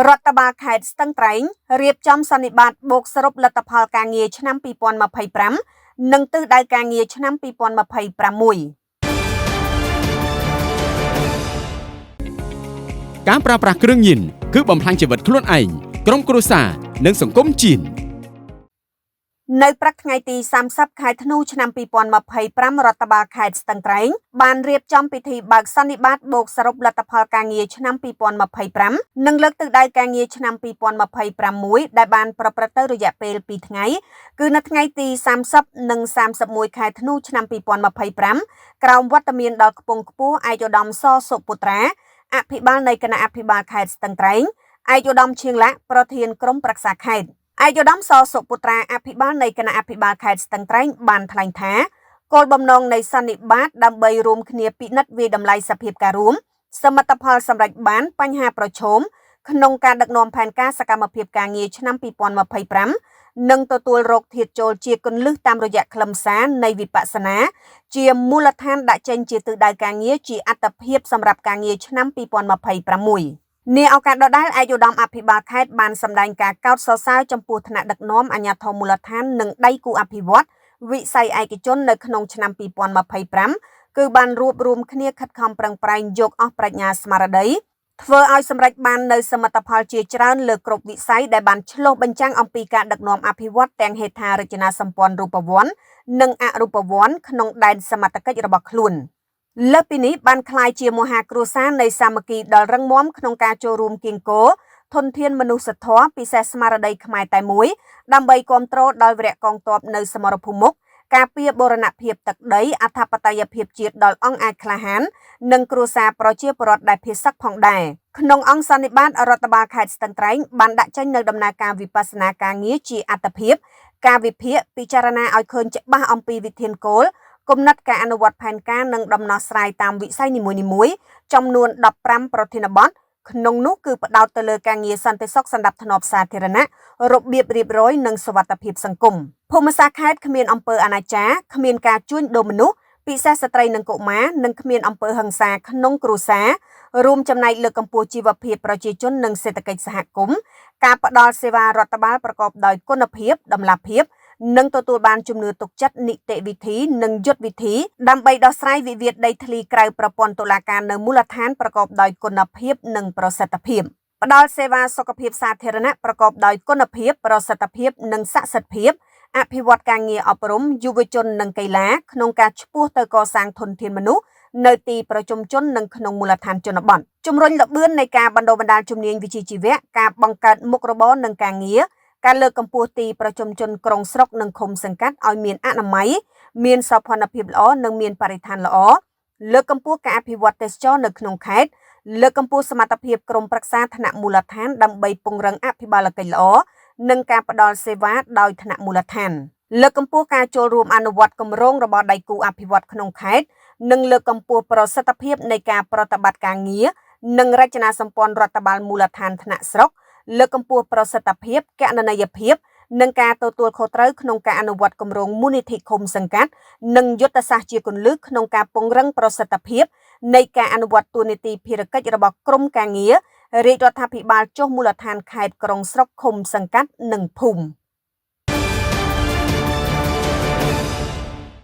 រដ្ឋបាលខេត្តស្ទឹងត្រែងរៀបចំសន្និបាតបូកសរុបលទ្ធផលការងារឆ្នាំ2025និងទិសដៅការងារឆ្នាំ2026ការប្រើប្រាស់គ្រឿងញៀនគឺបំផ្លាញជីវិតខ្លួនឯងក្រុមគ្រួសារនិងសង្គមជាតិនៅព្រឹកថ្ងៃទី30ខែធ្នូឆ្នាំ2025រដ្ឋបាលខេត្តស្ទឹងត្រែងបានរៀបចំពិធីបើកសន្និបាតបូកសរុបលទ្ធផលការងារឆ្នាំ2025និងលើកទិសដៅការងារឆ្នាំ2026ដែលបានប្រព្រឹត្តទៅរយៈពេល2ថ្ងៃគឺនៅថ្ងៃទី30និង31ខែធ្នូឆ្នាំ2025ក្រោមវត្តមានដល់ខ្ពង់ខ្ពស់ឯកឧត្តមសសុពុត្រាអភិបាលនៃគណៈអភិបាលខេត្តស្ទឹងត្រែងឯកឧត្តមឈៀងឡាក់ប្រធានក្រុមប្រឹក្សាខេត្តឯកឧត្តមសសុពុត្រាអភិបាលនៃគណៈអភិបាលខេត្តស្ទឹងត្រែងបានថ្លែងថាគោលបំណងនៃសន្និបាតដើម្បីរួមគ្នាពិនិត្យវាយតម្លៃសភាពការរួមសមិទ្ធផលសម្រេចបានបញ្ហាប្រឈមក្នុងការដឹកនាំផែនការសកម្មភាពការងារឆ្នាំ2025និងទទួលរកធាតុចូលជាគន្លឹះតាមរយៈខ្លឹមសារនៃវិបស្សនាជាមូលដ្ឋានដាក់ចេញជាទិសដៅការងារជាអត្តភាពសម្រាប់ការងារឆ្នាំ2026នាឱកាសដដែលឯកឧត្តមអភិបាលខេត្តបានសម្ដែងការកោតសរសើរចំពោះថ្នាក់ដឹកនាំអាជ្ញាធរមូលដ្ឋាននិងដៃគូអភិវឌ្ឍន៍វិស័យឯកជននៅក្នុងឆ្នាំ2025គឺបានរួបរวมគ្នាខិតខំប្រឹងប្រែងយកអស់ប្រាជ្ញាស្មារតីធ្វើឲ្យសម្រេចបាននៅសមិទ្ធផលជាច្រើនលើគ្រប់វិស័យដែលបានឆ្លុះបញ្ចាំងអំពីការដឹកនាំអភិវឌ្ឍទាំងហេដ្ឋារចនាសម្ព័ន្ធរូបវន្តនិងអរូបវន្តក្នុងដែនសមត្ថកិច្ចរបស់ខ្លួនលើសពីនេះបានក្លាយជាមហាគ្រួសារនៃសាមគ្គីដ៏រឹងមាំក្នុងការចូលរួមគៀងគរធនធានមនុស្សធម៌ពិសេសស្មារតីខ្មែរតែមួយដើម្បីគ្រប់គ្រងដល់វរៈកងទ័ពនៅសមរភូមិមុខការពារបូរណភាពទឹកដីអធិបតេយ្យភាពជាតិដល់អង្គអាចក្លាហាននិងគ្រួសារប្រជាពលរដ្ឋដែលភៀសសឹកផងដែរក្នុងអង្គសន្និបាតរដ្ឋបាលខេត្តស្ទឹងត្រែងបានដាក់ចេញនៅដំណើរការវិបស្សនាការងារជាអត្តភាពការវិភាគពិចារណាឲ្យឃើញច្បាស់អំពីវិធានគោលគំនិតការអនុវត្តផែនការនិងដំណោះស្រាយតាមវិស័យនីមួយៗចំនួន15ប្រធានបទក្នុងនោះគឺផ្ដោតទៅលើការងារសន្តិសុខសណ្ដាប់ធ្នាប់សាធារណៈរបៀបរៀបរយនិងសុវត្ថិភាពសង្គមភូមិសាស្ត្រខេត្តគ្មានអំពើអនាចារគ្មានការជួញដូរមនុស្សពិសេសស្ត្រីនិងកុមារនិងគ្មានអំពើហិង្សាក្នុងគ្រួសាររួមចំណែកលើកកម្ពស់ជីវភាពប្រជាជននិងសេដ្ឋកិច្ចសហគមន៍ការផ្ដល់សេវារដ្ឋបាលប្រកបដោយគុណភាពតម្លាភាពនិងទទួលបានជំនឿទុកចិត្តនីតិវិធីនិងយុទ្ធវិធីដើម្បីដោះស្រាយវិវាទដីធ្លីក្រៅប្រព័ន្ធតុលាការនៅមូលដ្ឋានប្រកបដោយគុណភាពនិងប្រសិទ្ធភាពផ្ដល់សេវាសុខភាពសាធារណៈប្រកបដោយគុណភាពប្រសិទ្ធភាពនិងស័ក្តិសិទ្ធិភាពអភិវឌ្ឍការងារអប់រំយុវជននិងកីឡាក្នុងការឆ្ពោះទៅកសាងធនធានមនុស្សនៅទីប្រជុំជននិងក្នុងមូលដ្ឋានជនបទជំរុញល្បឿននៃការបណ្ដុះបណ្ដាលជំនាញវិជ្ជាជីវៈការបង្កើតមុខរបរនិងការងារការលើកកម្ពស់ទីប្រជុំជនក្រុងស្រុកនិងឃុំសង្កាត់ឲ្យមានអនាម័យមានសោភ័ណភាពល្អនិងមានបរិស្ថានល្អលើកកម្ពស់ការអភិវឌ្ឍទេសចរនៅក្នុងខេត្តលើកកម្ពស់សមត្ថភាពក្រុមប្រឹក្សាថ្នាក់មូលដ្ឋានដើម្បីពង្រឹងអភិបាលកិច្ចល្អនិងការផ្ដល់សេវាដោយថ្នាក់មូលដ្ឋានលើកកម្ពស់ការចូលរួមអនុវត្តគម្រោងរបស់ដៃគូអភិវឌ្ឍក្នុងខេត្តនិងលើកកម្ពស់ប្រសិទ្ធភាពនៃការប្រតិបត្តិការងារនិងរចនាសម្ព័ន្ធរដ្ឋបាលមូលដ្ឋានថ្នាក់ស្រុកលើកកម្ពស់ប្រសិទ្ធភាពគណនេយ្យភាពនិងការទទួលខុសត្រូវក្នុងការអនុវត្តគម្រោងមូលនិធិឃុំសង្កាត់និងយុទ្ធសាស្ត្រជាគន្លឹះក្នុងការពង្រឹងប្រសិទ្ធភាពនៃការអនុវត្តតួនាទីភារកិច្ចរបស់ក្រមការងាររាជរដ្ឋាភិបាលចុះមូលដ្ឋានខេត្តក្រុងស្រុកឃុំសង្កាត់និងភូមិ